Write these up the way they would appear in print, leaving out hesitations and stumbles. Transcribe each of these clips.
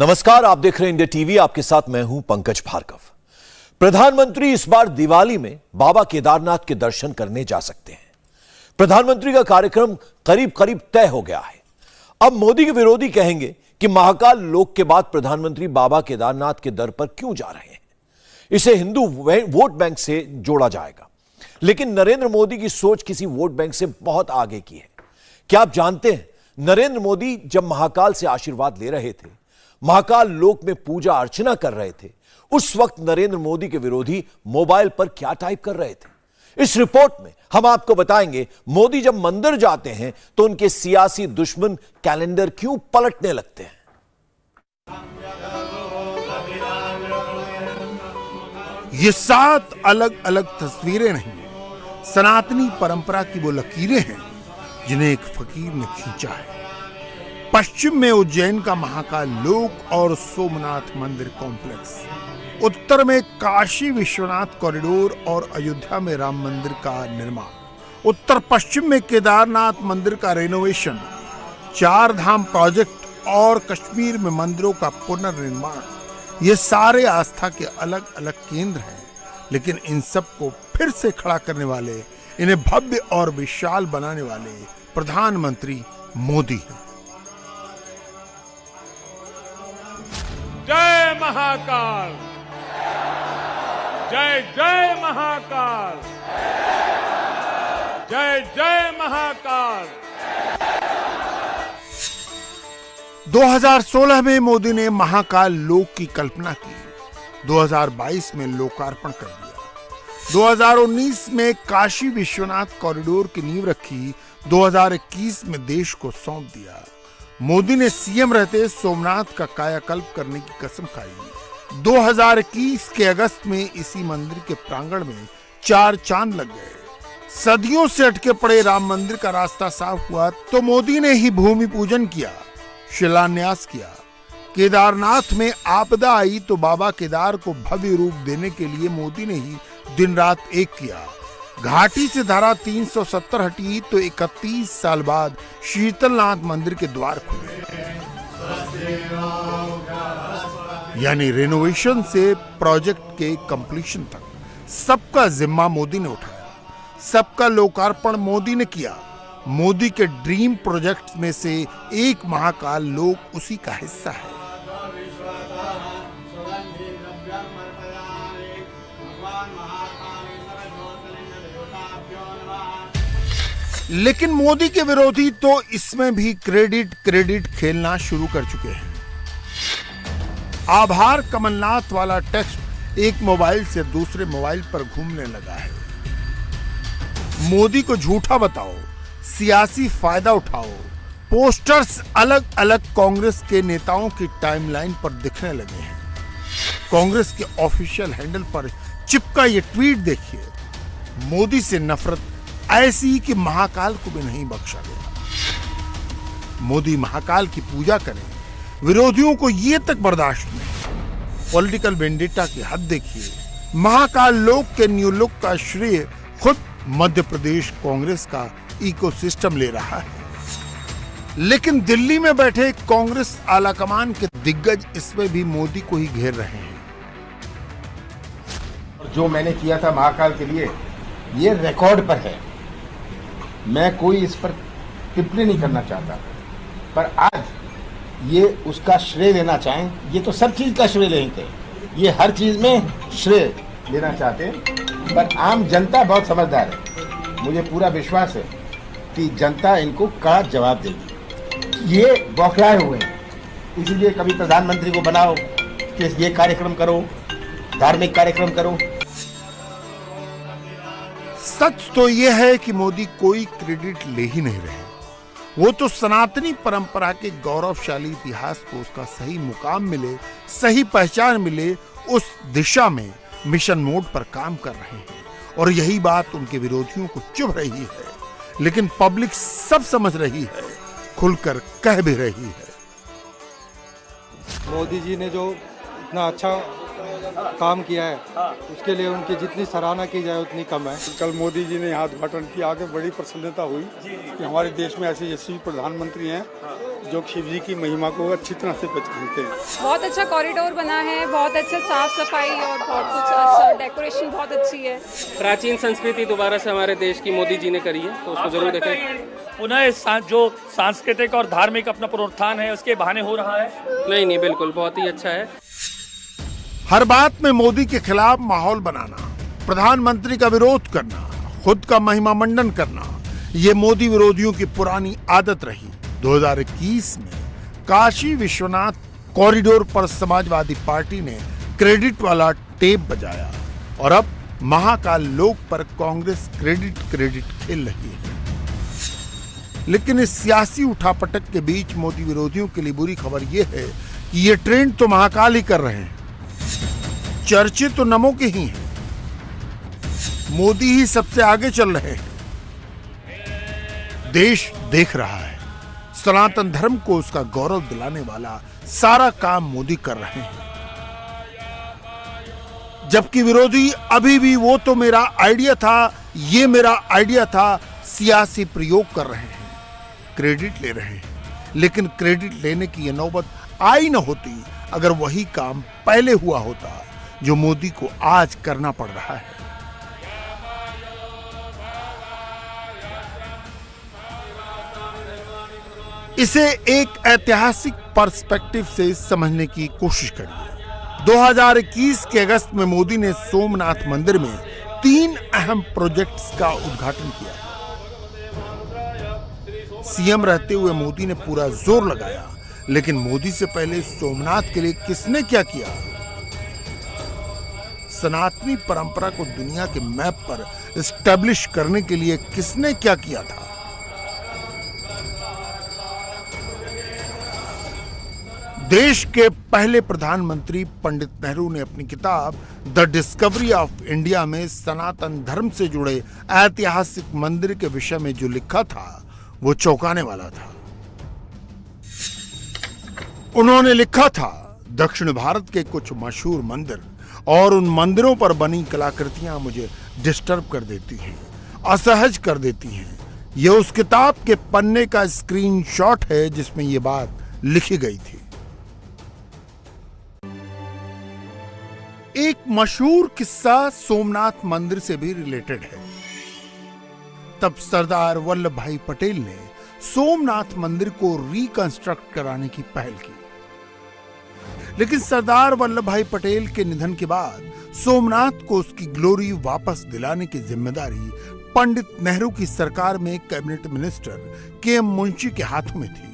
नमस्कार, आप देख रहे हैं इंडिया टीवी। आपके साथ मैं हूं पंकज भार्गव। प्रधानमंत्री इस बार दिवाली में बाबा केदारनाथ के दर्शन करने जा सकते हैं। प्रधानमंत्री का कार्यक्रम करीब करीब तय हो गया है। अब मोदी के विरोधी कहेंगे कि महाकाल लोक के बाद प्रधानमंत्री बाबा केदारनाथ के दर पर क्यों जा रहे हैं। इसे हिंदू वोट बैंक से जोड़ा जाएगा। लेकिन नरेंद्र मोदी की सोच किसी वोट बैंक से बहुत आगे की है। क्या आप जानते हैं, नरेंद्र मोदी जब महाकाल से आशीर्वाद ले रहे थे, महाकाल लोक में पूजा अर्चना कर रहे थे, उस वक्त नरेंद्र मोदी के विरोधी मोबाइल पर क्या टाइप कर रहे थे। इस रिपोर्ट में हम आपको बताएंगे, मोदी जब मंदिर जाते हैं तो उनके सियासी दुश्मन कैलेंडर क्यों पलटने लगते हैं। ये 7 अलग अलग तस्वीरें नहीं, सनातनी परंपरा की वो लकीरें हैं जिन्हें एक फकीर ने खींचा है। पश्चिम में उज्जैन का महाकाल लोक और सोमनाथ मंदिर कॉम्प्लेक्स, उत्तर में काशी विश्वनाथ कॉरिडोर और अयोध्या में राम मंदिर का निर्माण, उत्तर पश्चिम में केदारनाथ मंदिर का रेनोवेशन, 4 धाम प्रोजेक्ट और कश्मीर में मंदिरों का पुनर्निर्माण। ये सारे आस्था के अलग अलग केंद्र हैं, लेकिन इन सबको फिर से खड़ा करने वाले, इन्हें भव्य और विशाल बनाने वाले प्रधानमंत्री मोदी हैं। जय महाकाल, जय जय महाकाल, जय जय महाकाल। 2016 में मोदी ने महाकाल लोक की कल्पना की, 2022 में लोकार्पण कर दिया, 2019 में काशी विश्वनाथ कॉरिडोर की नींव रखी, 2021 में देश को सौंप दिया। मोदी ने सीएम रहते सोमनाथ का कायाकल्प करने की कसम खाई। 2021 के अगस्त में इसी मंदिर के प्रांगण में 4 चांद लग गए। सदियों से अटके पड़े राम मंदिर का रास्ता साफ हुआ तो मोदी ने ही भूमि पूजन किया, शिलान्यास किया। केदारनाथ में आपदा आई तो बाबा केदार को भव्य रूप देने के लिए मोदी ने ही दिन रात एक किया। घाटी से धारा 370 हटी तो 31 साल बाद शीतलनाथ मंदिर के द्वार खुले। यानी रेनोवेशन से प्रोजेक्ट के कंप्लीशन तक सबका जिम्मा मोदी ने उठाया, सबका लोकार्पण मोदी ने किया। मोदी के ड्रीम प्रोजेक्ट में से एक महाकाल लोक उसी का हिस्सा है। लेकिन मोदी के विरोधी तो इसमें भी क्रेडिट खेलना शुरू कर चुके हैं। आभार कमलनाथ वाला टेक्स्ट एक मोबाइल से दूसरे मोबाइल पर घूमने लगा है। मोदी को झूठा बताओ, सियासी फायदा उठाओ, पोस्टर्स अलग अलग कांग्रेस के नेताओं की टाइमलाइन पर दिखने लगे हैं। कांग्रेस के ऑफिशियल हैंडल पर चिपका ये ट्वीट देखिए, मोदी से नफरत ऐसी कि महाकाल को भी नहीं बख्शा गया। मोदी महाकाल की पूजा करें, विरोधियों को ये तक बर्दाश्त नहीं। पॉलिटिकल वेंडेटा की हद देखिए। महाकाल लोक के न्यू लुक का श्रेय खुद मध्य प्रदेश कांग्रेस का इकोसिस्टम ले रहा है। लेकिन दिल्ली में बैठे कांग्रेस आलाकमान के दिग्गज इसमें भी मोदी को ही घेर रहे हैं। जो मैंने किया था महाकाल के लिए, ये रिकॉर्ड पर है। मैं कोई इस पर टिप्पणी नहीं करना चाहता, पर आज ये उसका श्रेय लेना चाहें, ये तो सब चीज़ का श्रेय लेते हैं, ये हर चीज़ में श्रेय लेना चाहते हैं। पर आम जनता बहुत समझदार है, मुझे पूरा विश्वास है कि जनता इनको कड़ा जवाब देगी। ये बौखलाए हुए हैं, इसीलिए कभी प्रधानमंत्री को बनाओ कि ये कार्यक्रम करो, धार्मिक कार्यक्रम करो। सच तो यह है कि मोदी कोई क्रेडिट ले ही नहीं रहे। वो तो सनातनी परंपरा के गौरवशाली इतिहास को उसका सही मुकाम मिले, सही पहचान मिले, उस दिशा में मिशन मोड पर काम कर रहे हैं। और यही बात उनके विरोधियों को चुभ रही है, लेकिन पब्लिक सब समझ रही है, खुलकर कह भी रही है। मोदी जी ने जो इतना अच्छा काम किया है उसके लिए उनकी जितनी सराहना की जाए उतनी कम है। कल मोदी जी ने यहाँ उद्घाटन किया, आगे बड़ी प्रसन्नता हुई कि हमारे देश में ऐसे यशस्वी प्रधानमंत्री हैं जो शिव जी की महिमा को अच्छी तरह से पहचानते हैं। बहुत अच्छा कॉरिडोर बना है, बहुत अच्छा साफ सफाई और बहुत कुछ अच्छा डेकोरेशन बहुत अच्छी है। प्राचीन संस्कृति दोबारा से हमारे देश की मोदी जी ने करी है, तो उसको जरूर देखें। पुनः जो सांस्कृतिक और धार्मिक अपना पुनरुत्थान है उसके बहाने हो रहा है। नहीं, बिल्कुल बहुत ही अच्छा है। हर बात में मोदी के खिलाफ माहौल बनाना, प्रधानमंत्री का विरोध करना, खुद का महिमा मंडन करना, ये मोदी विरोधियों की पुरानी आदत रही। 2021 में काशी विश्वनाथ कॉरिडोर पर समाजवादी पार्टी ने क्रेडिट वाला टेप बजाया और अब महाकाल लोक पर कांग्रेस क्रेडिट खेल रही है। लेकिन इस सियासी उठापटक के बीच मोदी विरोधियों के लिए बुरी खबर यह है कि ये ट्रेंड तो महाकाल ही कर रहे हैं, चर्चे तो नमो के ही हैं, मोदी ही सबसे आगे चल रहे हैं। देश देख रहा है, सनातन धर्म को उसका गौरव दिलाने वाला सारा काम मोदी कर रहे हैं, जबकि विरोधी अभी भी वो तो मेरा आइडिया था, ये मेरा आइडिया था सियासी प्रयोग कर रहे हैं, क्रेडिट ले रहे हैं। लेकिन क्रेडिट लेने की यह नौबत आई न होती अगर वही काम पहले हुआ होता जो मोदी को आज करना पड़ रहा है। इसे एक ऐतिहासिक पर्सपेक्टिव से समझने की कोशिश करिए। 2021 के अगस्त में मोदी ने सोमनाथ मंदिर में 3 अहम प्रोजेक्ट्स का उद्घाटन किया। सीएम रहते हुए मोदी ने पूरा जोर लगाया, लेकिन मोदी से पहले सोमनाथ के लिए किसने क्या किया? सनातनी परंपरा को दुनिया के मैप पर एस्टैब्लिश करने के लिए किसने क्या किया था? देश के पहले प्रधानमंत्री पंडित नेहरू ने अपनी किताब द डिस्कवरी ऑफ इंडिया में सनातन धर्म से जुड़े ऐतिहासिक मंदिर के विषय में जो लिखा था वो चौंकाने वाला था। उन्होंने लिखा था, दक्षिण भारत के कुछ मशहूर मंदिर और उन मंदिरों पर बनी कलाकृतियां मुझे डिस्टर्ब कर देती हैं, असहज कर देती हैं। यह उस किताब के पन्ने का स्क्रीनशॉट है जिसमें यह बात लिखी गई थी। एक मशहूर किस्सा सोमनाथ मंदिर से भी रिलेटेड है। तब सरदार वल्लभ भाई पटेल ने सोमनाथ मंदिर को रिकंस्ट्रक्ट कराने की पहल की, लेकिन सरदार वल्लभ भाई पटेल के निधन के बाद सोमनाथ को उसकी ग्लोरी वापस दिलाने की जिम्मेदारी पंडित नेहरू की सरकार में कैबिनेट मिनिस्टर के.एम. मुंशी के हाथों में थी।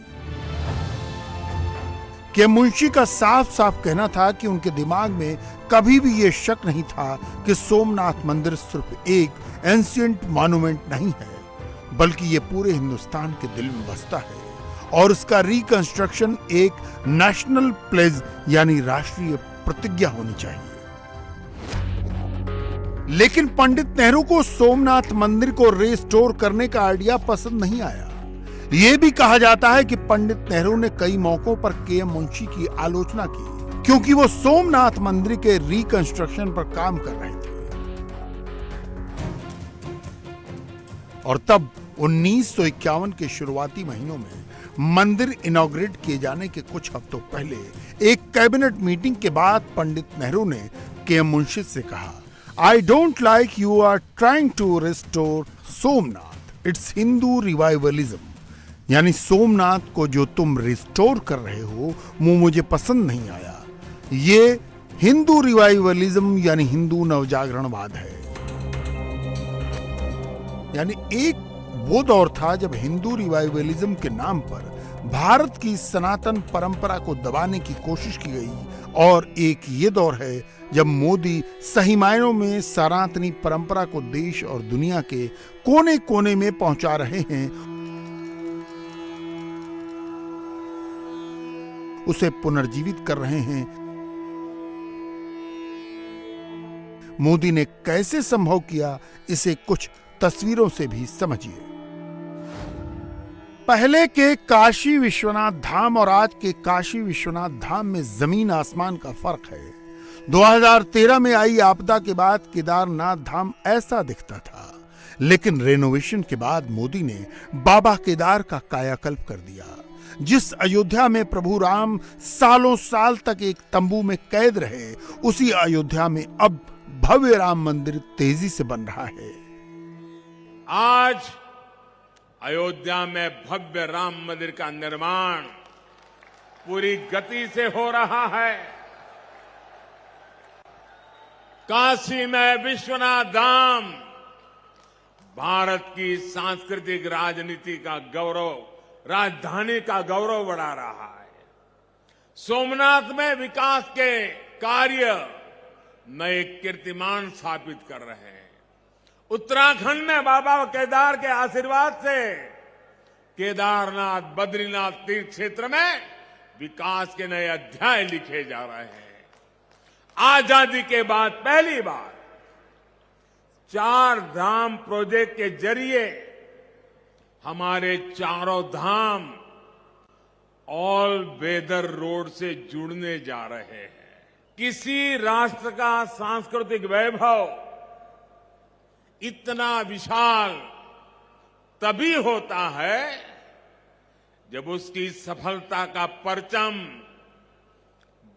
के मुंशी का साफ साफ कहना था कि उनके दिमाग में कभी भी यह शक नहीं था कि सोमनाथ मंदिर सिर्फ एक एंशिएंट मॉन्यूमेंट नहीं है, बल्कि यह पूरे हिंदुस्तान के दिल में बसता है और उसका रिकंस्ट्रक्शन एक नेशनल प्लेज यानी राष्ट्रीय प्रतिज्ञा होनी चाहिए। लेकिन पंडित नेहरू को सोमनाथ मंदिर को रिस्टोर करने का आइडिया पसंद नहीं आया। यह भी कहा जाता है कि पंडित नेहरू ने कई मौकों पर के.एम. मुंशी की आलोचना की, क्योंकि वो सोमनाथ मंदिर के रिकंस्ट्रक्शन पर काम कर रहे थे। और तब 1951 के शुरुआती महीनों में मंदिर इनॉग्रेट किए जाने के कुछ हफ्तों पहले एक कैबिनेट मीटिंग के बाद पंडित नेहरू ने के.एम. मुंशी से कहा, I don't like you are trying to restore Somnath, it's Hindu revivalism. यानी सोमनाथ को जो तुम रिस्टोर कर रहे हो वो मुझे पसंद नहीं आया। ये हिंदू रिवाइवलिज्म यानी हिंदू नवजागरणवाद है। यानी एक वो दौर था जब हिंदू रिवाइवलिज्म के नाम पर भारत की सनातन परंपरा को दबाने की कोशिश की गई, और एक ये दौर है जब मोदी सही मायनों में सनातनी परंपरा को देश और दुनिया के कोने कोने में पहुंचा रहे हैं, उसे पुनर्जीवित कर रहे हैं। मोदी ने कैसे संभव किया, इसे कुछ तस्वीरों से भी समझिए। पहले के काशी विश्वनाथ धाम और आज के काशी विश्वनाथ धाम में जमीन आसमान का फर्क है। 2013 में आई आपदा के बाद केदारनाथ धाम ऐसा दिखता था, लेकिन रेनोवेशन के बाद मोदी ने बाबा केदार का कायाकल्प कर दिया। जिस अयोध्या में प्रभु राम सालों साल तक एक तंबू में कैद रहे, उसी अयोध्या में अब भव्य राम मंदिर तेजी से बन रहा है। आज अयोध्या में भव्य राम मंदिर का निर्माण पूरी गति से हो रहा है। काशी में विश्वनाथ धाम भारत की सांस्कृतिक राजनीति का गौरव, राजधानी का गौरव बढ़ा रहा है। सोमनाथ में विकास के कार्य नए कीर्तिमान स्थापित कर रहे हैं। उत्तराखंड में बाबा केदार के आशीर्वाद से केदारनाथ, बद्रीनाथ तीर्थ क्षेत्र में विकास के नए अध्याय लिखे जा रहे हैं। आजादी के बाद पहली बार 4 धाम प्रोजेक्ट के जरिए हमारे चारों धाम ऑल वेदर रोड से जुड़ने जा रहे हैं। किसी राष्ट्र का सांस्कृतिक वैभव इतना विशाल तभी होता है जब उसकी सफलता का परचम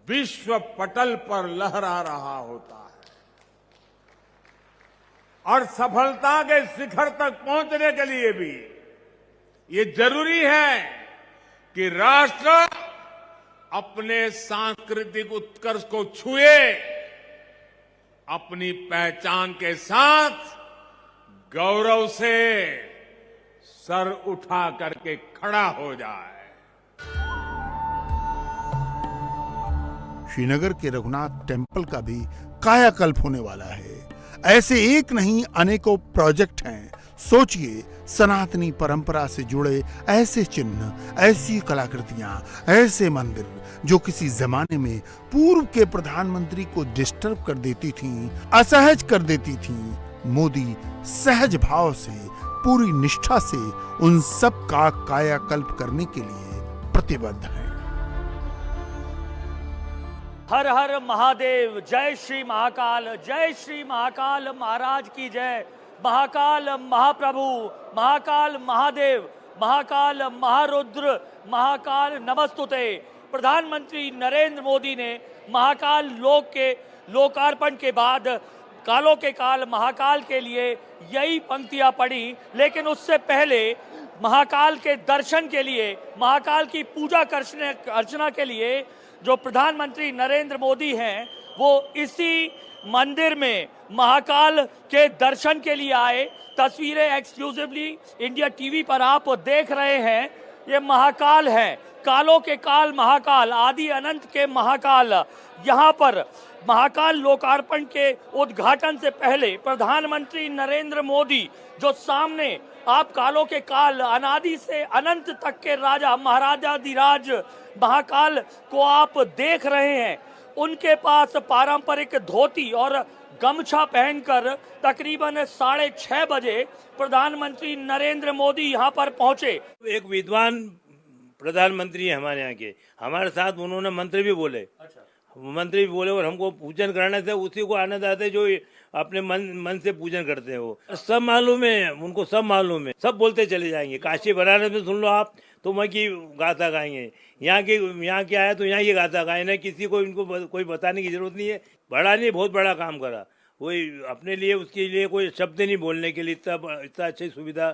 विश्व पटल पर लहरा रहा होता है। और सफलता के शिखर तक पहुंचने के लिए भी ये जरूरी है कि राष्ट्र अपने सांस्कृतिक उत्कर्ष को छुए, अपनी पहचान के साथ गौरव से सर उठा करके खड़ा हो जाए। श्रीनगर के रघुनाथ टेम्पल का भी कायाकल्प होने वाला है। ऐसे एक नहीं अनेकों प्रोजेक्ट हैं। सोचिए, सनातनी परंपरा से जुड़े ऐसे चिन्ह, ऐसी कलाकृतियां, ऐसे मंदिर जो किसी जमाने में पूर्व के प्रधानमंत्री को डिस्टर्ब कर देती थीं, असहज कर देती थीं। मोदी सहज भाव से, पूरी निष्ठा से उन सब का कायाकल्प करने के लिए प्रतिबद्ध हैं। हर हर महादेव, जय श्री महाकाल, जय श्री महाकाल महाराज की जय। महाकाल महाप्रभु, महाकाल महादेव, महाकाल महारुद्र, महाकाल नमस्तुते। प्रधानमंत्री नरेंद्र मोदी ने महाकाल लोक के लोकार्पण के बाद कालों के काल महाकाल के लिए यही पंक्तियां पढ़ी, लेकिन उससे पहले महाकाल के दर्शन के लिए, महाकाल की पूजा अर्चना के लिए जो प्रधानमंत्री नरेंद्र मोदी हैं, वो इसी मंदिर में महाकाल के दर्शन के लिए आए। तस्वीरें एक्सक्लूसिवली इंडिया टीवी पर आप देख रहे हैं। ये महाकाल है, कालों के काल महाकाल, आदि अनंत के महाकाल। यहाँ पर महाकाल लोकार्पण के उद्घाटन से पहले प्रधानमंत्री नरेंद्र मोदी जो सामने आप कालों के काल, अनादि से अनंत तक के राजा महाराजाधिराज महाकाल को आप देख रहे हैं, उनके पास पारंपरिक धोती और गमछा पहनकर तकरीबन 6:30 बजे प्रधानमंत्री नरेंद्र मोदी यहाँ पर पहुंचे। एक विद्वान प्रधानमंत्री है हमारे यहाँ के, हमारे साथ उन्होंने मंत्री भी बोले। मंत्री भी बोले और हमको पूजन कराने से उसी को आनंद आते जो अपने मन से पूजन करते हैं। वो सब मालूम है उनको, सब मालूम है, सब बोलते चले जाएंगे। काशी बनारस में सुन लो आप तो वहाँ की गाथा गाएंगे, यहाँ क्या है तो यहाँ की गाथा गाए ना। किसी को इनको कोई बताने की जरूरत नहीं है। बड़ा नहीं, बहुत बड़ा काम करा। वही अपने लिए, उसके लिए कोई शब्द नहीं बोलने के लिए। इतना अच्छी सुविधा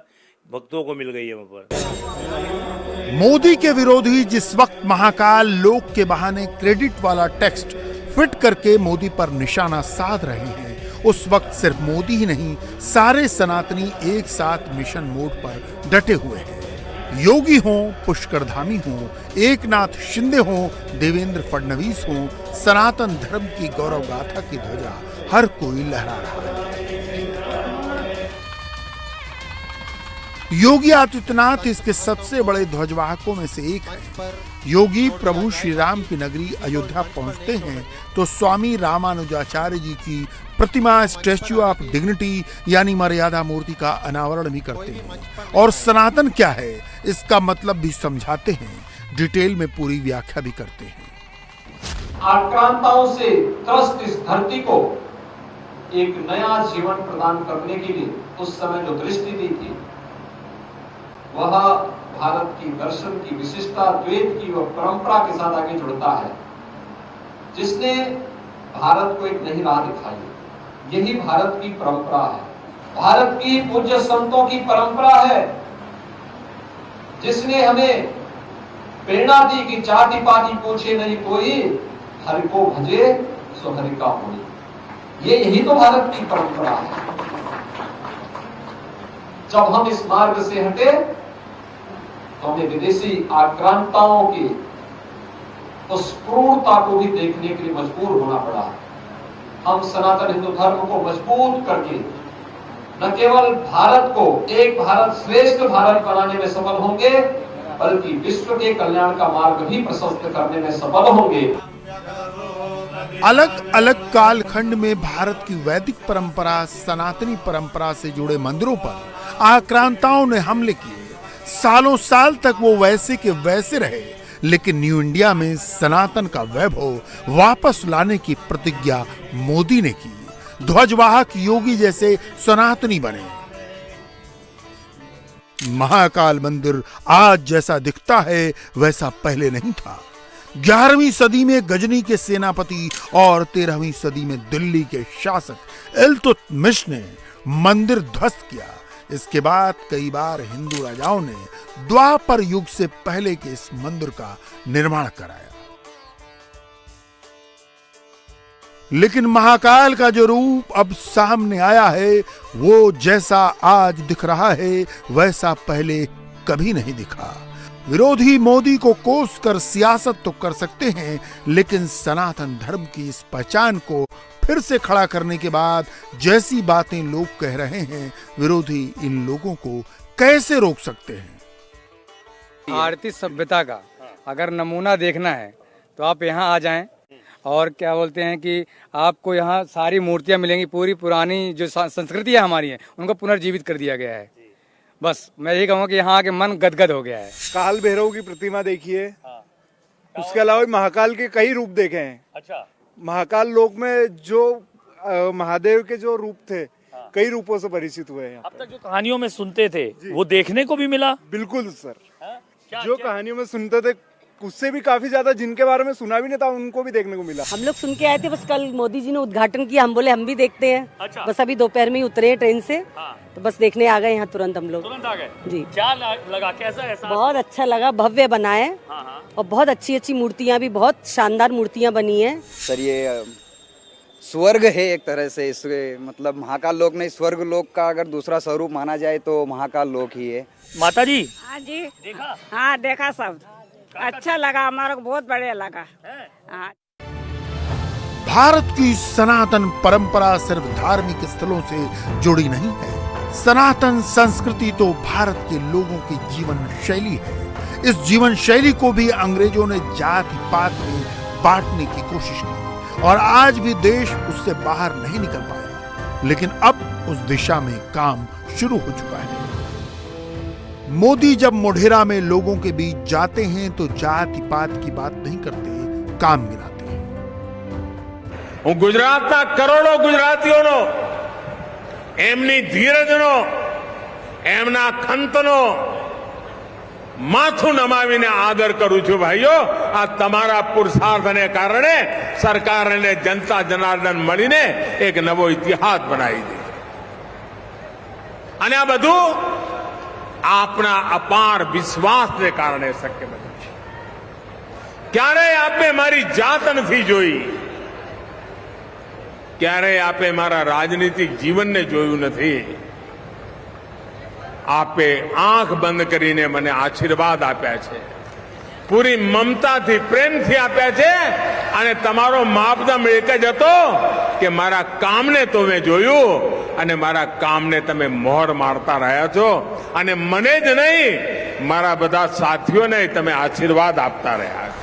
भक्तों को मिल गई है वहाँ पर। मोदी के विरोधी जिस वक्त महाकाल लोक के बहाने क्रेडिट वाला टेक्स्ट फिट करके मोदी पर निशाना साध रहे हैं, उस वक्त सिर्फ मोदी ही नहीं, सारे सनातनी एक साथ मिशन मोड पर डटे हुए हैं। योगी हों, पुष्कर धामी हों, एकनाथ शिंदे हों, देवेंद्र फडणवीस हों, सनातन धर्म की गौरव गाथा की ध्वजा हर कोई लहरा रहा है। योगी आदित्यनाथ इसके सबसे बड़े ध्वजवाहकों में से एक है। योगी प्रभु श्री राम की नगरी अयोध्या पहुंचते हैं तो स्वामी रामानुजाचार्य जी की प्रतिमा, स्टैच्यू ऑफ डिग्निटी यानी मर्यादा मूर्ति का अनावरण भी करते हैं और सनातन क्या है इसका मतलब भी समझाते हैं, डिटेल में पूरी व्याख्या भी करते हैं। आक्रांताओं से त्रस्त इस धरती को एक नया जीवन प्रदान करने के लिए उस समय जो दृष्टि दी थी, वह भारत की दर्शन की विशिष्टता, द्वैत की वह परंपरा के साथ आगे जुड़ता है, जिसने भारत को एक नई राह दिखाई। यही भारत की परंपरा है, भारत की पूज्य संतों की परंपरा है, जिसने हमें प्रेरणा दी कि जाति पाति पूछे नहीं कोई, हरि को भजे सो हरि का होई। यही तो भारत की परंपरा है। जब हम इस मार्ग से हटे तो हमें विदेशी आक्रांताओं की उस क्रूरता को भी देखने के लिए मजबूर होना पड़ा। हम सनातन हिंदू धर्म को मजबूत करके न केवल भारत को एक भारत श्रेष्ठ भारत बनाने में सफल होंगे, बल्कि विश्व के कल्याण का मार्ग भी प्रशस्त करने में सफल होंगे। अलग अलग कालखंड में भारत की वैदिक परंपरा, सनातनी परंपरा से जुड़े मंदिरों पर आक्रांताओं ने हमले किए। सालों साल तक वो वैसे के वैसे रहे, लेकिन न्यू इंडिया में सनातन का वैभव वापस लाने की प्रतिज्ञा मोदी ने की। ध्वजवाहक योगी जैसे सनातनी बने। महाकाल मंदिर आज जैसा दिखता है वैसा पहले नहीं था। 11वीं सदी में गजनी के सेनापति और 13वीं सदी में दिल्ली के शासक इल्तुतमिश ने मंदिर ध्वस्त किया। इसके बाद कई बार हिंदू राजाओं ने द्वापर युग से पहले के इस मंदिर का निर्माण कराया। लेकिन महाकाल का जो रूप अब सामने आया है, वो जैसा आज दिख रहा है वैसा पहले कभी नहीं दिखा। विरोधी मोदी को कोस कर सियासत तो कर सकते हैं, लेकिन सनातन धर्म की इस पहचान को फिर से खड़ा करने के बाद जैसी बातें लोग कह रहे हैं, विरोधी इन लोगों को कैसे रोक सकते हैं? भारतीय सभ्यता का अगर नमूना देखना है तो आप यहाँ आ जाएं, और क्या बोलते हैं कि आपको यहाँ सारी मूर्तियाँ मिलेंगी। पूरी पुरानी जो संस्कृति है हमारी है, उनको पुनर्जीवित कर दिया गया है। बस मैं यही कहूँगा कि यहाँ आके मन गदगद हो गया है। काल भैरव की प्रतिमा देखिए, उसके अलावा महाकाल के कई रूप देखे हैं। अच्छा, महाकाल लोक में जो महादेव के जो रूप थे, कई रूपों से परिचित हुए हैं। अब तक जो कहानियों में सुनते थे वो देखने को भी मिला। बिल्कुल सर, जो कहानियों में सुनते थे उससे भी काफी ज्यादा जिनके बारे में सुना भी नहीं था, उनको भी देखने को मिला। हम लोग सुन के आए थे, बस कल मोदी जी ने उद्घाटन किया, हम बोले हम भी देखते हैं। अच्छा। बस अभी दोपहर में ही उतरे हैं ट्रेन से। हाँ। तो बस देखने आ गए यहाँ तुरंत हम लोग। तुरंत आ गए जी। क्या लगा, कैसा एहसास? बहुत अच्छा लगा, भव्य बना है। हाँ। और बहुत अच्छी अच्छी मूर्तियाँ भी, बहुत शानदार मूर्तियाँ बनी है। सर ये स्वर्ग है एक तरह से, इसके मतलब महाकाल लोक नहीं, स्वर्ग लोक का अगर दूसरा स्वरूप माना जाए तो महाकाल लोक ही है। माता जी हाँ जी देखा, हाँ देखा, सब अच्छा लगा, हमारा को बहुत बढ़िया लगा। हाँ। भारत की सनातन परंपरा सिर्फ धार्मिक स्थलों से जुड़ी नहीं है। सनातन संस्कृति तो भारत के लोगों की जीवन शैली है। इस जीवन शैली को भी अंग्रेजों ने जाति पात में बांटने की कोशिश की, और आज भी देश उससे बाहर नहीं निकल पाया। लेकिन अब उस दिशा में काम शुरू हो चुका है। मोदी जब मोढेरा में लोगों के बीच जाते हैं तो जाति पात की बात नहीं करते, काम गिनाते हैं। હું ગુજરાતના કરોડો ગુજરાતીઓનો એમની ધીરજનો, એમના ખંતનો માથું નમાવીને આદર કરું છું। ભાઈઓ, આ તમારા પુરુષાર્થને કારણે સરકાર અને જનતા જનાર્દન મળીને એક નવો ઇતિહાસ બનાવી દે, અને આ બધું આપના અપાર વિશ્વાસને કારણે શક્ય બન્યું છે। ક્યારેય આપે મારી જાત નથી જોઈ, ક્યારેય આપે મારા રાજનીતિક જીવનને જોયું નથી। આપે આંખ બંધ કરીને મને આશીર્વાદ આપ્યા છે, પૂરી મમતાથી પ્રેમથી આપ્યા છે, અને તમારો માપદંડ એક જ હતો કે મારા કામને તમે જોયું અને મારા કામને તમે મોહર મારતા રહ્યા છો, અને મને જ નહીં મારા બધા સાથીઓને તમે આશીર્વાદ આપતા રહ્યા છો।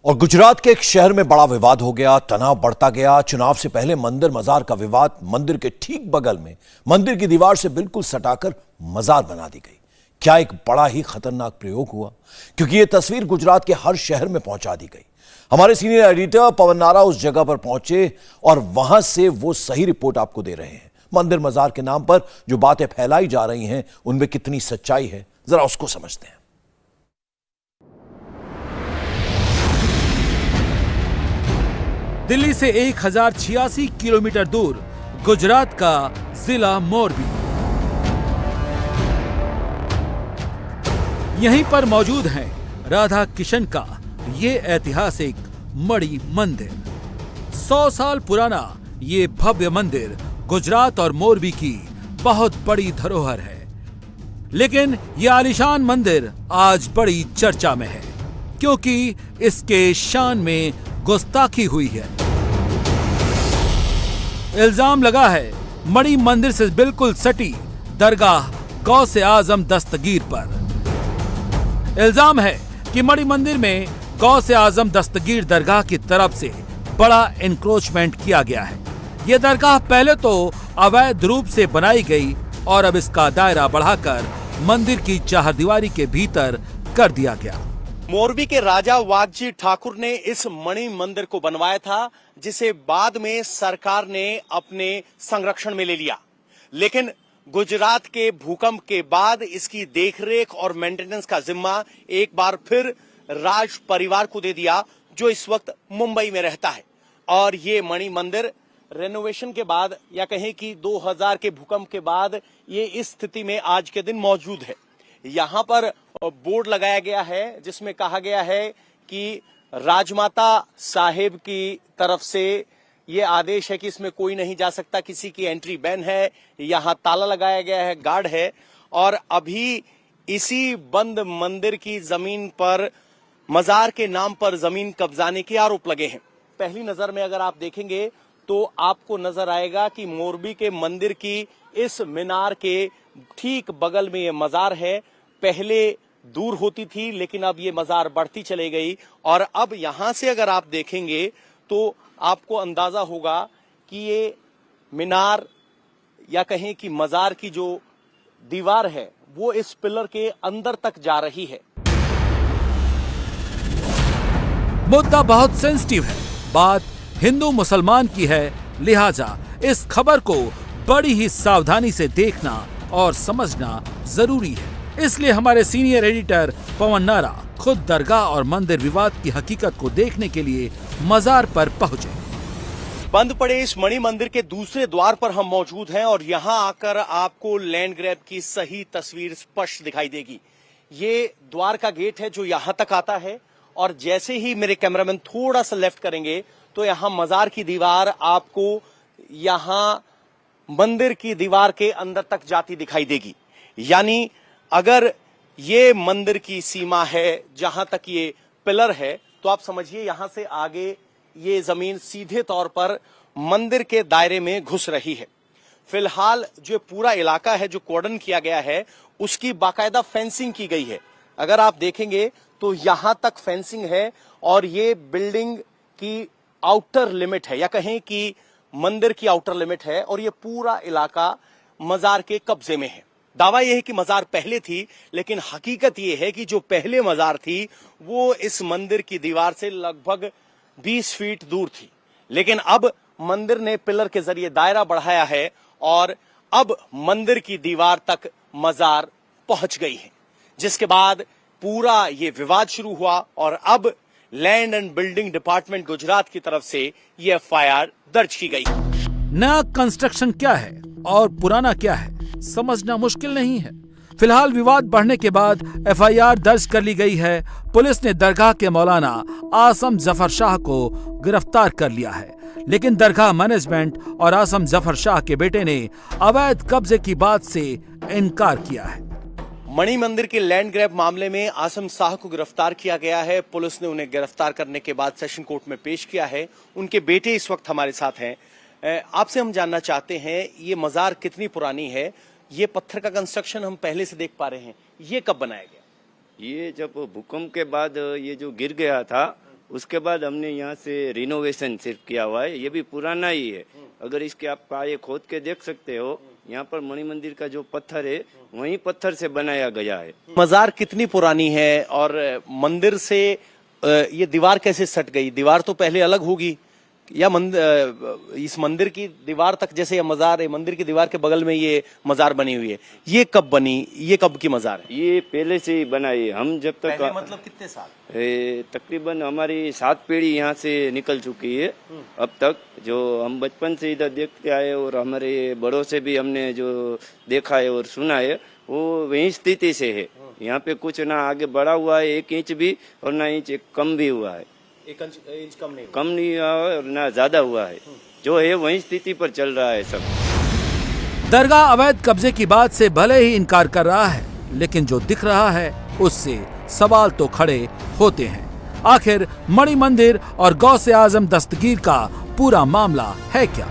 और गुजरात के एक शहर में बड़ा विवाद हो गया, तनाव बढ़ता गया। चुनाव से पहले मंदिर मजार का विवाद, मंदिर के ठीक बगल में मंदिर की दीवार से बिल्कुल सटाकर मजार बना दी गई। क्या एक बड़ा ही खतरनाक प्रयोग हुआ, क्योंकि यह तस्वीर गुजरात के हर शहर में पहुंचा दी गई। हमारे सीनियर एडिटर पवन नारा उस जगह पर पहुंचे और वहां से वो सही रिपोर्ट आपको दे रहे हैं। मंदिर मजार के नाम पर जो बातें फैलाई जा रही हैं उनमें कितनी सच्चाई है, जरा उसको समझते हैं। दिल्ली से 1086 किलोमीटर दूर गुजरात का जिला मोरबी, यहीं पर मौजूद है राधा किशन का ये ऐतिहासिक मणि मंदिर। 100 साल पुराना ये भव्य मंदिर गुजरात और मोरबी की बहुत बड़ी धरोहर है। लेकिन ये आलीशान मंदिर आज बड़ी चर्चा में है क्योंकि इसके शान में गुस्ताखी हुई है। इल्जाम लगा है मणि मंदिर से बिल्कुल सटी दरगाह गौसे आजम दस्तगीर पर। इल्जाम है कि मणि मंदिर में गौसे आजम दस्तगीर दरगाह की तरफ से बड़ा एनक्रोचमेंट किया गया है। यह दरगाह पहले तो अवैध रूप से बनाई गई और अब इसका दायरा बढ़ाकर मंदिर की चारदीवारी के भीतर कर दिया गया। मोरबी के राजा वाघजी ठाकुर ने इस मणि मंदिर को बनवाया था, जिसे बाद में सरकार ने अपने संरक्षण में ले लिया। लेकिन गुजरात के भूकंप के बाद इसकी देखरेख और मेंटेनेंस का जिम्मा एक बार फिर राज परिवार को दे दिया, जो इस वक्त मुंबई में रहता है। और ये मणि मंदिर रेनोवेशन के बाद या कहें कि 2000 के भूकंप के बाद ये इस स्थिति में आज के दिन मौजूद है। यहाँ पर बोर्ड लगाया गया है जिसमें कहा गया है कि राजमाता साहेब की तरफ से ये आदेश है कि इसमें कोई नहीं जा सकता, किसी की एंट्री बैन है। यहाँ ताला लगाया गया है, गार्ड है। और अभी इसी बंद मंदिर की जमीन पर मजार के नाम पर जमीन कब्जाने के आरोप लगे हैं। पहली नजर में अगर आप देखेंगे तो आपको नजर आएगा कि मोरबी के मंदिर की इस मीनार के ठीक बगल में ये मजार है। पहले दूर होती थी लेकिन अब ये मजार बढ़ती चली गई। और अब यहां से अगर आप देखेंगे तो आपको अंदाजा होगा कि ये मीनार या कहें कि मजार की जो दीवार है वो इस पिलर के अंदर तक जा रही है। मुद्दा बहुत सेंसिटिव है, बात हिंदू मुसलमान की है, लिहाजा इस खबर को बड़ी ही सावधानी से देखना और समझना जरूरी है। इसलिए हमारे सीनियर एडिटर पवन नारा खुद दरगाह और मंदिर विवाद की हकीकत को देखने के लिए मजार पर पहुंचे। बंद पड़े इस मणि मंदिर के दूसरे द्वार पर हम मौजूद हैं और यहां आकर आपको लैंड ग्रैब की सही तस्वीर स्पष्ट दिखाई देगी। ये द्वार का गेट है जो यहां तक आता है और जैसे ही मेरे कैमरामैन थोड़ा सा लेफ्ट करेंगे तो यहां मजार की दीवार आपको यहां मंदिर की दीवार के अंदर तक जाती दिखाई देगी। यानी अगर ये मंदिर की सीमा है जहां तक ये पिलर है तो आप समझिए यहां से आगे ये जमीन सीधे तौर पर मंदिर के दायरे में घुस रही है। फिलहाल जो पूरा इलाका है जो कॉर्डन किया गया है उसकी बाकायदा फेंसिंग की गई है। अगर आप देखेंगे तो यहां तक फेंसिंग है और ये बिल्डिंग की आउटर लिमिट है या कहें कि मंदिर की आउटर लिमिट है और ये पूरा इलाका मजार के कब्जे में है। दावा यह है कि मजार पहले थी, लेकिन हकीकत यह है कि जो पहले मजार थी वो इस मंदिर की दीवार से लगभग 20 फीट दूर थी। लेकिन अब मंदिर ने पिलर के जरिए दायरा बढ़ाया है और अब मंदिर की दीवार तक मजार पहुंच गई है, जिसके बाद पूरा ये विवाद शुरू हुआ और अब land and building department Gujarat की तरफ से ये FIR दर्ज की गई। नया कंस्ट्रक्शन क्या है और पुराना क्या है समझना मुश्किल नहीं है। फिलहाल विवाद बढ़ने के बाद FIR दर्ज कर ली गई है। पुलिस ने दरगाह के मौलाना आसम जफर शाह को गिरफ्तार कर लिया है, लेकिन दरगाह मैनेजमेंट और आसम जफर शाह के बेटे ने अवैध कब्जे की बात से इनकार किया है। मणि मंदिर के लैंड ग्रैब मामले में आसम शाह को गिरफ्तार किया गया है। पुलिस ने उन्हें गिरफ्तार करने के बाद सेशन कोर्ट में पेश किया है। उनके बेटे इस वक्त हमारे साथ हैं। आपसे हम जानना चाहते हैं ये मजार कितनी पुरानी है। ये पत्थर का कंस्ट्रक्शन हम पहले से देख पा रहे हैं, ये कब बनाया गया? ये जब भूकंप के बाद ये जो गिर गया था उसके बाद हमने यहाँ से रिनोवेशन सिर्फ किया हुआ है। ये भी पुराना ही है। अगर इसके आप पाए खोद के देख सकते हो, यहाँ पर मणि मंदिर का जो पत्थर है वही पत्थर से बनाया गया है। मजार कितनी पुरानी है और मंदिर से ये दीवार कैसे सट गई? दीवार तो पहले अलग होगी, या इस मंदिर की दीवार तक, जैसे ये मजार है, मंदिर की दीवार के बगल में ये मजार बनी हुई है, ये कब बनी? ये कब की मजार है? ये पहले से ही बनाई है। हम जब तक मतलब कितने साल? तकरीबन हमारी 7 पीढ़ी यहाँ से निकल चुकी है अब तक। जो हम बचपन से इधर देखते आए और हमारे बड़ों से भी हमने जो देखा है और सुना है, वो वही स्थिति से है। यहाँ पे कुछ ना आगे बढ़ा हुआ है 1 इंच भी, और ना इंच कम भी हुआ है। 1 इंच कम नहीं हुआ है और ना ज्यादा हुआ है। जो है वही स्थिति पर चल रहा है सब। दरगाह अवैध कब्जे की बात से भले ही इनकार कर रहा है, लेकिन जो दिख रहा है उससे सवाल तो खड़े होते हैं। आखिर मणि मंदिर और गौसे आजम दस्तगीर का पूरा मामला है क्या?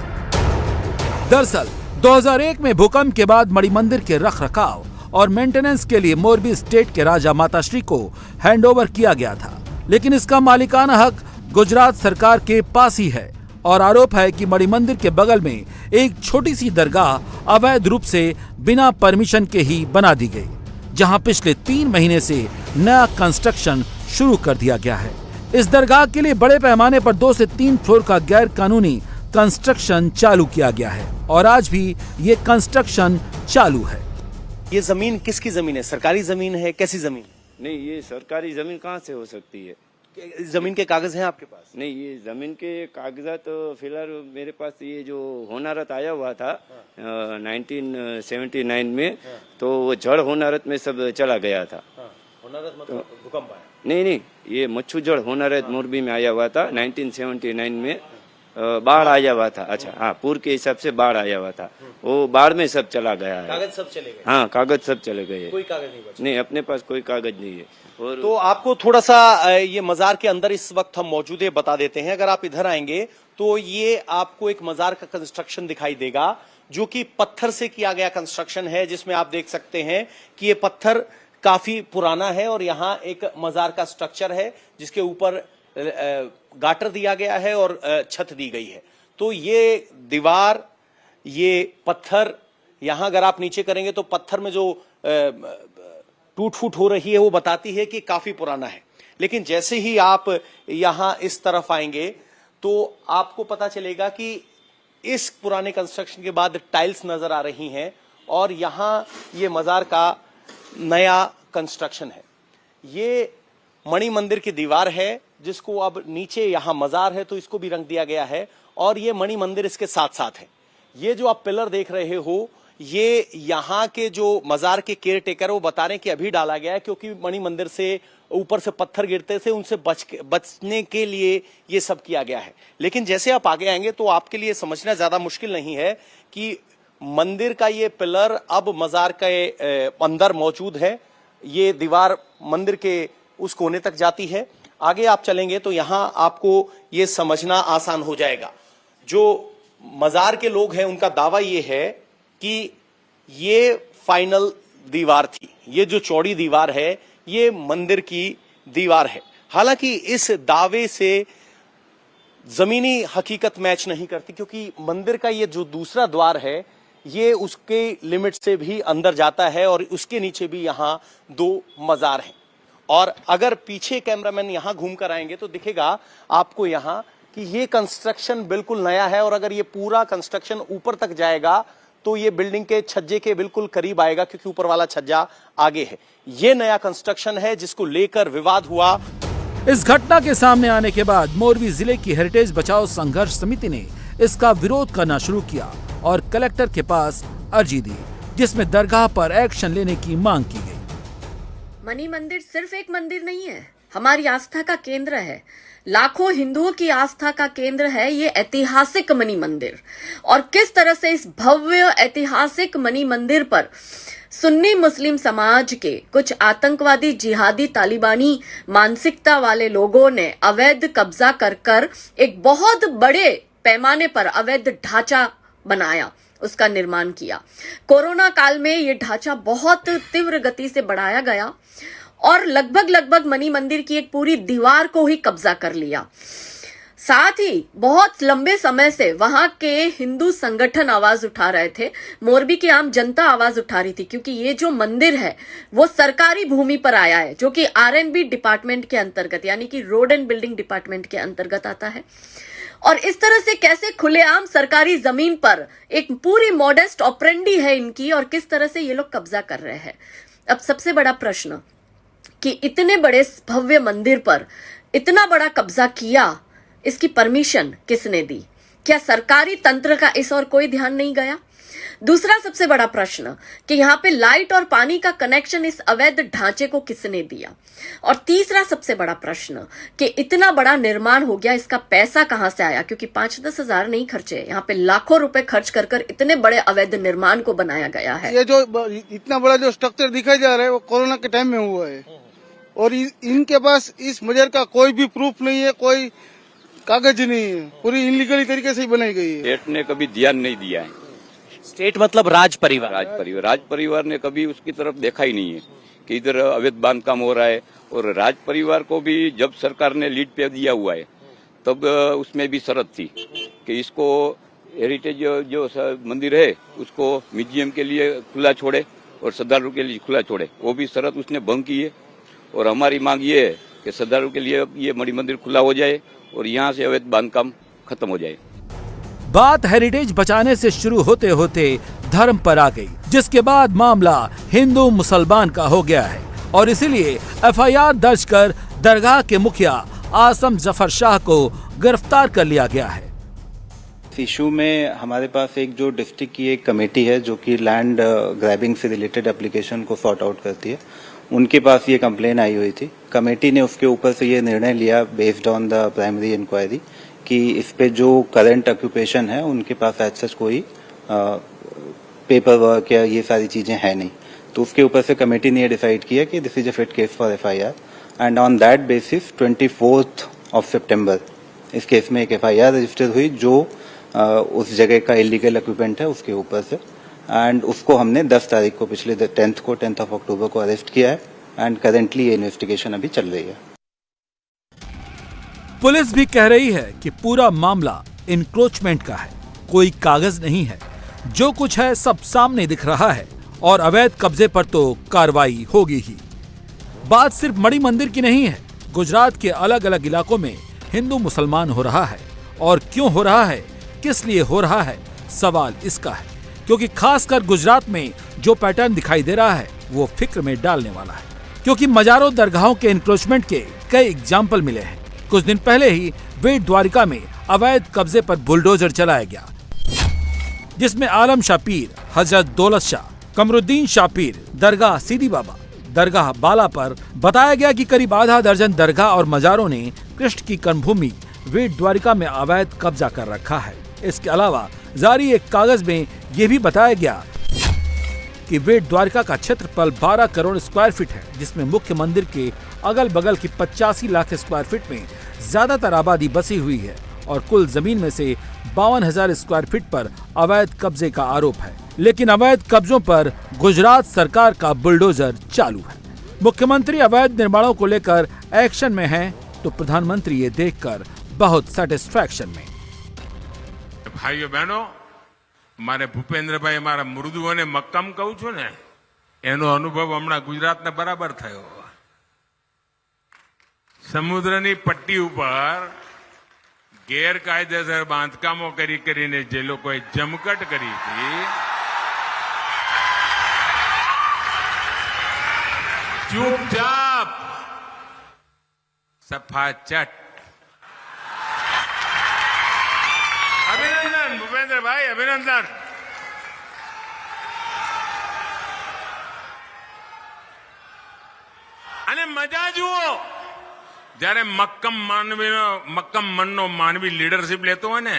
दरअसल 2001 में भूकंप के बाद मणि मंदिर के रखरखाव और मेंटेनेंस के लिए मोरबी स्टेट के राजा माताश्री को हैंडओवर किया गया था, लेकिन इसका मालिकाना हक गुजरात सरकार के पास ही है। और आरोप है कि मणि मंदिर के बगल में एक छोटी सी दरगाह अवैध रूप से बिना परमिशन के ही बना दी गई, जहां पिछले 3 महीने से नया कंस्ट्रक्शन शुरू कर दिया गया है। इस दरगाह के लिए बड़े पैमाने पर 2 से 3 फ्लोर का गैर कानूनी कंस्ट्रक्शन चालू किया गया है और आज भी ये कंस्ट्रक्शन चालू है। ये जमीन किसकी जमीन है? सरकारी जमीन है? कैसी जमीन? नहीं, ये सरकारी जमीन कहाँ से हो सकती है? जमीन के कागज हैं आपके पास? नहीं, ये जमीन के कागजात तो फिलहाल मेरे पास ये जो होनारत आया हुआ था 1979 में, तो वो जड़ होनारत में सब चला गया था। होनारत मतलब भूकंप आया? नहीं, ये मच्छू जड़ होनारत मोरबी में आया हुआ था 1979 में। बाढ़ आया हुआ था। अच्छा, हाँ, पूर्व के हिसाब से बाढ़ आया हुआ था। वो बाढ़ में सब चला गया है। कागज सब चले गए? हाँ, कागज सब चले गए। कोई कागज नहीं बचा? नहीं, अपने पास कोई कागज नहीं है। और तो आपको थोड़ा सा ये मजार के अंदर इस वक्त हम मौजूद है बता देते हैं। अगर आप इधर आएंगे तो ये आपको एक मजार का कंस्ट्रक्शन दिखाई देगा, जो कि पत्थर से किया गया कंस्ट्रक्शन है, जिसमें आप देख सकते हैं कि ये पत्थर काफी पुराना है और यहाँ एक मजार का स्ट्रक्चर है जिसके ऊपर गाटर दिया गया है और छत दी गई है। तो ये दीवार, ये पत्थर, यहां अगर आप नीचे करेंगे तो पत्थर में जो टूट फूट हो रही है वो बताती है कि काफी पुराना है। लेकिन जैसे ही आप यहां इस तरफ आएंगे तो आपको पता चलेगा कि इस पुराने कंस्ट्रक्शन के बाद टाइल्स नजर आ रही हैं और यहां ये मजार का नया कंस्ट्रक्शन है। ये मणि मंदिर की दीवार है जिसको अब नीचे यहां मजार है तो इसको भी रंग दिया गया है और ये मणि मंदिर इसके साथ साथ है। ये जो आप पिलर देख रहे हो, ये यहाँ के जो मजार के केयर टेकर वो बता रहे हैं कि अभी डाला गया है क्योंकि मणि मंदिर से ऊपर से पत्थर गिरते थे, उनसे बचने के लिए ये सब किया गया है। लेकिन जैसे आप आगे आएंगे तो आपके लिए समझना ज्यादा मुश्किल नहीं है कि मंदिर का ये पिलर अब मजार के अंदर मौजूद है। ये दीवार मंदिर के उस कोने तक जाती है। आगे आप चलेंगे तो यहां आपको ये समझना आसान हो जाएगा। जो मजार के लोग हैं उनका दावा ये है कि ये फाइनल दीवार थी। ये जो चौड़ी दीवार है ये मंदिर की दीवार है। हालांकि इस दावे से जमीनी हकीकत मैच नहीं करती क्योंकि मंदिर का ये जो दूसरा द्वार है ये उसके लिमिट से भी अंदर जाता है और उसके नीचे भी यहां 2 मजार हैं। और अगर पीछे कैमरामैन यहां घूम कर आएंगे तो दिखेगा आपको यहां कि ये कंस्ट्रक्शन बिल्कुल नया है और अगर ये पूरा कंस्ट्रक्शन ऊपर तक जाएगा तो ये बिल्डिंग के छज्जे के बिल्कुल करीब आएगा क्योंकि ऊपर वाला छज्जा आगे है। ये नया कंस्ट्रक्शन है जिसको लेकर विवाद हुआ। इस घटना के सामने आने के बाद मोरबी जिले की हेरिटेज बचाओ संघर्ष समिति ने इसका विरोध करना शुरू किया और कलेक्टर के पास अर्जी दी, जिसमें दरगाह पर एक्शन लेने की मांग की गई। मणि मंदिर सिर्फ एक मंदिर नहीं है, हमारी आस्था का केंद्र है। लाखों हिंदुओं की आस्था का केंद्र है ये ऐतिहासिक मणि मंदिर। और किस तरह से इस भव्य ऐतिहासिक मणि मंदिर पर सुन्नी मुस्लिम समाज के कुछ आतंकवादी जिहादी तालिबानी मानसिकता वाले लोगों ने अवैध कब्जा कर एक बहुत बड़े पैमाने पर अवैध ढांचा बनाया, उसका निर्माण किया। कोरोना काल में ये ढांचा बहुत तीव्र गति से बढ़ाया गया और लगभग मणि मंदिर की एक पूरी दीवार को ही कब्जा कर लिया। साथ ही बहुत लंबे समय से वहां के हिंदू संगठन आवाज उठा रहे थे, मोरबी की आम जनता आवाज उठा रही थी, क्योंकि ये जो मंदिर है वो सरकारी भूमि पर आया है, जो कि आरएनबी डिपार्टमेंट के अंतर्गत यानी कि रोड एंड बिल्डिंग डिपार्टमेंट के अंतर्गत आता है। और इस तरह से कैसे खुलेआम सरकारी जमीन पर एक पूरी मॉडेस्ट ऑपरेंडी है इनकी, और किस तरह से ये लोग कब्जा कर रहे हैं। अब सबसे बड़ा प्रश्न कि इतने बड़े भव्य मंदिर पर इतना बड़ा कब्जा किया, इसकी परमिशन किसने दी? क्या सरकारी तंत्र का इस और कोई ध्यान नहीं गया? दूसरा सबसे बड़ा प्रश्न कि यहाँ पे लाइट और पानी का कनेक्शन इस अवैध ढांचे को किसने दिया? और तीसरा सबसे बड़ा प्रश्न कि इतना बड़ा निर्माण हो गया, इसका पैसा कहां से आया? क्योंकि 5-10 हजार नहीं खर्चे, यहाँ पे लाखों रुपए खर्च कर कर इतने बड़े अवैध निर्माण को बनाया गया है। ये जो इतना बड़ा जो स्ट्रक्चर दिखाई जा रहा है वो कोरोना के टाइम में हुआ है, और इनके पास इस मजर का कोई भी प्रूफ नहीं है, कोई कागज नहीं है, पूरी इनलीगली तरीके से ही बनाई गई है। स्टेट ने कभी ध्यान नहीं दिया है। स्टेट मतलब राज परिवार। राज परिवार ने कभी उसकी तरफ देखा ही नहीं है कि इधर अवैध बांधकाम हो रहा है। और राज परिवार को भी जब सरकार ने लीड पे दिया हुआ है तब उसमें भी शर्त थी कि इसको हेरिटेज जो मंदिर है उसको म्यूजियम के लिए खुला छोड़े और श्रद्धालु के लिए खुला छोड़े। वो भी शर्त उसने भंग की है। और हमारी मांग ये है कि श्रद्धालु के लिए ये मणि मंदिर खुला हो जाए और यहाँ से अवैध बांधकाम खत्म हो जाए। बात हेरिटेज बचाने से शुरू होते होते धर्म पर आ गई, जिसके बाद मामला हिंदू मुसलमान का हो गया है और इसीलिए एफआईआर दर्ज कर दरगाह के मुखिया आसम जफर शाह को गिरफ्तार कर लिया गया है। इस इशू में हमारे पास एक जो डिस्ट्रिक्ट की एक कमेटी है जो कि लैंड ग्रैबिंग से रिलेटेड एप्लीकेशन को सॉर्ट आउट करती है, उनके पास ये कंप्लेन आई हुई थी। कमेटी ने उसके ऊपर से ये निर्णय लिया based on the primary inquiry कि इस पे जो करंट ऑक्यूपेशन है उनके पास एक्सेस कोई पेपर वर्क या ये सारी चीजें है नहीं। तो उसके ऊपर से कमेटी ने ये डिसाइड किया कि this is a fit case for FIR, and on that basis 24 सितंबर इस केस में एक एफआईआर रजिस्टर हुई जो उस जगह का इलीगल ऑक्यूपेंट है उसके ऊपर से, एंड उसको हमने 10 तारीख को पिछले 10 अक्टूबर को अरेस्ट किया है, एंड करेंटली ये इन्वेस्टिगेशन अभी चल रही है। पुलिस भी कह रही है कि पूरा मामला इंक्रोचमेंट का है, कोई कागज नहीं है, जो कुछ है सब सामने दिख रहा है और अवैध कब्जे पर तो कार्रवाई होगी ही। बात सिर्फ मणि मंदिर की नहीं है, गुजरात के अलग अलग इलाकों में हिंदू मुसलमान हो रहा है, और क्यों हो रहा है, किस लिए हो रहा है, सवाल इसका है, क्योंकि खासकर गुजरात में जो पैटर्न दिखाई दे रहा है वो फिक्र में डालने वाला है, क्योंकि मजारों दरगाहों के इंक्रोचमेंट के कई एग्जाम्पल मिले हैं। कुछ दिन पहले ही बेट द्वारिका में अवैध कब्जे पर बुलडोजर चलाया गया, जिसमें आलम शाह पीर, हजरत दौलत शाह, कमरुद्दीन शाह पीर, दरगाह सीदी बाबा, दरगाह बाला पर बताया गया कि करीब आधा दर्जन दरगाह और मजारों ने कृष्ण की कर्मभूमि बेट द्वारिका में अवैध कब्जा कर रखा है। इसके अलावा जारी एक कागज में यह भी बताया गया कि बेट द्वारिका का क्षेत्रफल 12 करोड़ स्क्वायर फीट है, जिसमें मुख्य मंदिर के अगल बगल की 85 लाख स्क्वायर फीट में ज्यादातर आबादी बसी हुई है, और कुल जमीन में से 52,000 स्क्वायर फीट पर अवैध कब्जे का आरोप है। लेकिन अवैध कब्जों पर गुजरात सरकार का बुलडोजर चालू है। मुख्यमंत्री अवैध निर्माणों को लेकर एक्शन में हैं, तो प्रधानमंत्री ये देखकर बहुत सेटिस्फैक्शन में। भाइयों बहनों, मारे भूपेन्द्र भाई मारा मृदुओने मक्कम कहूं छू ने एनो अनुभव हमणा गुजरात ने बराबर थयो। समुद्रनी पट्टी ઉપર ગેરકાયદેસર બાંધકામો કરીને જે લોકોએ જમકટ કરી હતી, ચૂપચાપ સફાચટ। અભિનંદન ભૂપેન્દ્રભાઈ, અભિનંદન। અને મજા જુઓ, જ્યારે મક્કમ મનનો માનવી લીડરશીપ લેતો હોય ને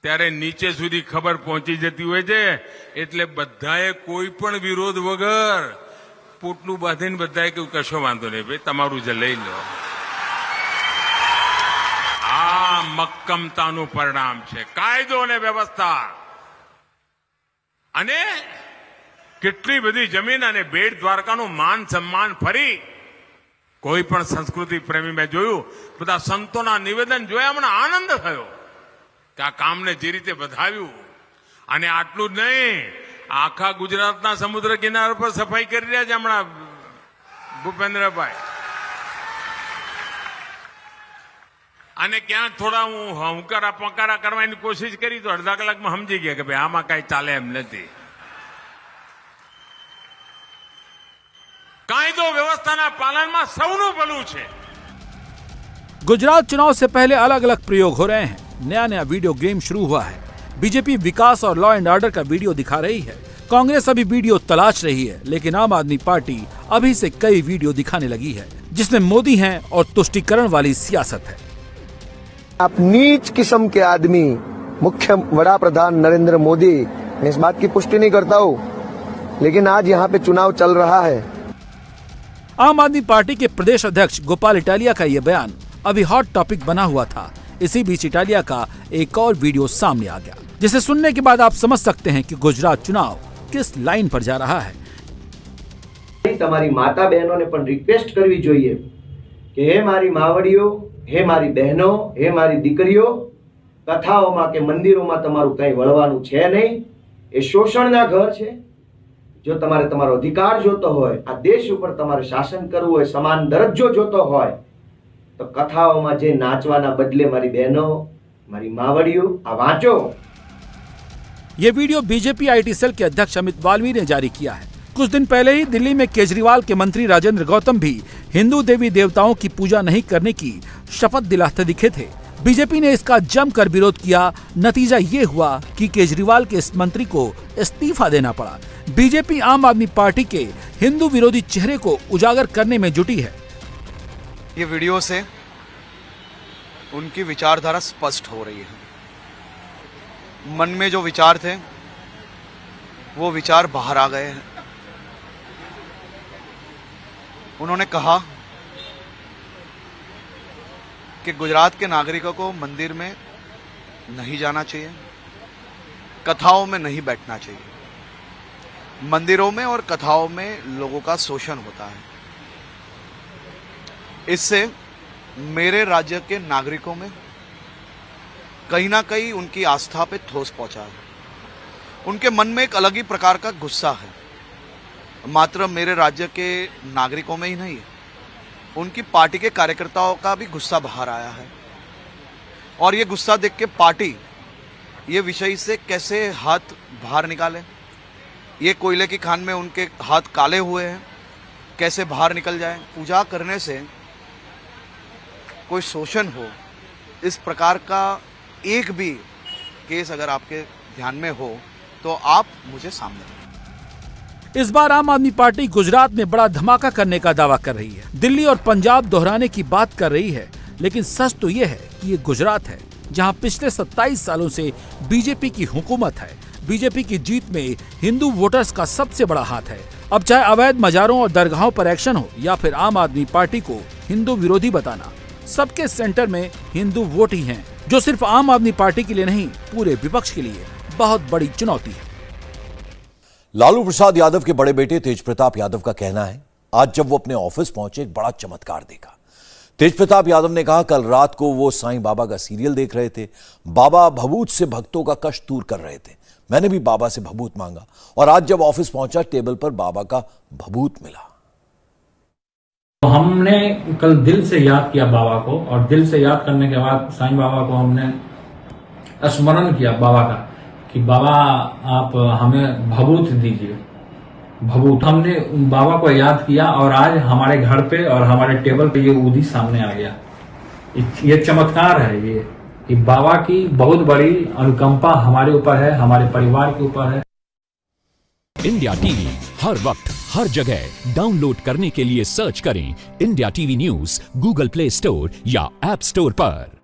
ત્યારે નીચે સુધી ખબર પહોંચી જતી હોય છે, એટલે બધાએ કોઈ પણ વિરોધ વગર પોટલું બાંધીને બધાએ કહ્યું કશો વાંધો નહીં ભાઈ, તમારું જે લઈ લો। આ મક્કમતાનું પરિણામ છે, કાયદો અને વ્યવસ્થા। અને કેટલી બધી જમીન અને બેટ દ્વારકાનું માન સન્માન ફરી કોઈ પણ સંસ્કૃતિ પ્રેમી મેં જોયું, બધા સંતોના નિવેદન જોયા મને આનંદ થયો કે આ કામને જે રીતે વધાવ્યું. અને આટલું જ નહીં, આખા ગુજરાતના સમુદ્ર કિનારા પર સફાઈ કરી રહ્યા છે હમણાં ભૂપેન્દ્રભાઈ. અને ક્યાંક થોડા હું હંકારા પકારા કરવાની કોશિશ કરી તો અડધા કલાકમાં સમજી ગયા કે ભાઈ આમાં કાંઈ ચાલે એમ નથી. कायदो व्यवस्था पालन में सबनु भलू छे. गुजरात चुनाव से पहले अलग अलग प्रयोग हो रहे हैं. नया नया वीडियो गेम शुरू हुआ है. बीजेपी विकास और लॉ एंड ऑर्डर का वीडियो दिखा रही है. कांग्रेस अभी वीडियो तलाश रही है, लेकिन आम आदमी पार्टी अभी से कई वीडियो दिखाने लगी है जिसमें मोदी हैं और तुष्टीकरण वाली सियासत है. आप नीच किस्म के आदमी मुख्य वड़ा प्रधान नरेंद्र मोदी, मैं इस बात की पुष्टि नहीं करता हूँ, लेकिन आज यहाँ पे चुनाव चल रहा है. आम आदमी पार्टी के प्रदेश अध्यक्ष गोपाल इटालिया का ये बयान अभी हॉट टॉपिक बना हुआ था. इसी बीच इटालिया का एक और वीडियो सामने आ गया, जिसे सुनने के बाद आप समझ सकते हैं कि गुजरात चुनाव किस लाइन पर जा रहा है. તમારી માતા બહેનોને પણ રિક્વેસ્ટ કરવી જોઈએ કે હે મારી માવડીઓ, હે મારી બહેનો, હે મારી દીકરીઓ, કથાઓમાં કે મંદિરોમાં તમારું કંઈ વળવાનું છે નહીં. એ શોષણના ઘર છે. જો તમારે તમારો અધિકાર જોતો હોય, આ દેશ ઉપર તમારે શાસન કરવું હોય, સમાન દરજ્જો જોતો હોય, તો કથાઓમાં જે નાચવાના બદલે મારી બહેનો, મારી માવડીઓ આ વાંચો. ये वीडियो बीजेपी आईटी सेल के अध्यक्ष अमित वाल्मी ने जारी किया है. कुछ दिन पहले ही दिल्ली में केजरीवाल के मंत्री राजेंद्र गौतम भी हिंदू देवी देवताओं की पूजा नहीं करने की शपथ दिलाते दिखे थे. बीजेपी ने इसका जमकर विरोध किया. नतीजा ये हुआ कि केजरीवाल के इस मंत्री को इस्तीफा देना पड़ा. बीजेपी आम आदमी पार्टी के हिंदू विरोधी चेहरे को उजागर करने में जुटी है. ये वीडियो से उनकी विचारधारा स्पष्ट हो रही है. मन में जो विचार थे वो विचार बाहर आ गए हैं. उन्होंने कहा कि गुजरात के नागरिकों को मंदिर में नहीं जाना चाहिए, कथाओं में नहीं बैठना चाहिए. मंदिरों में और कथाओं में लोगों का शोषण होता है. इससे मेरे राज्य के नागरिकों में कहीं ना कहीं उनकी आस्था पे ठोस पहुंचा है. उनके मन में एक अलग ही प्रकार का गुस्सा है. मात्र मेरे राज्य के नागरिकों में ही नहीं है, उनकी पार्टी के कार्यकर्ताओं का भी गुस्सा बाहर आया है. और ये गुस्सा देख के पार्टी ये विषय से कैसे हाथ बाहर निकाले, ये कोयले की खान में उनके हाथ काले हुए हैं, कैसे बाहर निकल जाए. पूजा करने से कोई शोषण हो, इस प्रकार का एक भी केस अगर आपके ध्यान में हो तो आप मुझे सामने लाएं. इस बार आम आदमी पार्टी गुजरात में बड़ा धमाका करने का दावा कर रही है. दिल्ली और पंजाब दोहराने की बात कर रही है, लेकिन सच तो ये है कि ये गुजरात है जहां पिछले 27 सालों से बीजेपी की हुकूमत है. बीजेपी की जीत में हिंदू वोटर्स का सबसे बड़ा हाथ है. अब चाहे अवैध मजारों और दरगाहों पर एक्शन हो या फिर आम आदमी पार्टी को हिंदू विरोधी बताना, सबके सेंटर में हिंदू वोट ही हैं, जो सिर्फ आम आदमी पार्टी के लिए नहीं, पूरे विपक्ष के लिए बहुत बड़ी चुनौती है. लालू प्रसाद यादव के बड़े बेटे तेज प्रताप यादव का कहना है, आज जब वो अपने ऑफिस पहुंचे एक बड़ा चमत्कार देखा. तेज प्रताप यादव ने कहा, कल रात को वो साईं बाबा का सीरियल देख रहे थे. बाबा भभूत से भक्तों का कष्ट दूर कर रहे थे. मैंने भी बाबा से भभूत मांगा और आज जब ऑफिस पहुंचा टेबल पर बाबा का भभूत मिला. तो हमने कल दिल से याद किया बाबा को, और दिल से याद करने के बाद साईं बाबा को हमने स्मरण किया बाबा का कि बाबा आप हमें भभूत दीजिए. भभूत हमने बाबा को याद किया और आज हमारे घर पे और हमारे टेबल पे ये ऊदी सामने आ गया. ये चमत्कार है. ये बाबा की बहुत बड़ी अनुकंपा हमारे ऊपर है, हमारे परिवार के ऊपर है. इंडिया टीवी हर वक्त हर जगह डाउनलोड करने के लिए सर्च करें India TV news Google play store या ऐप स्टोर पर.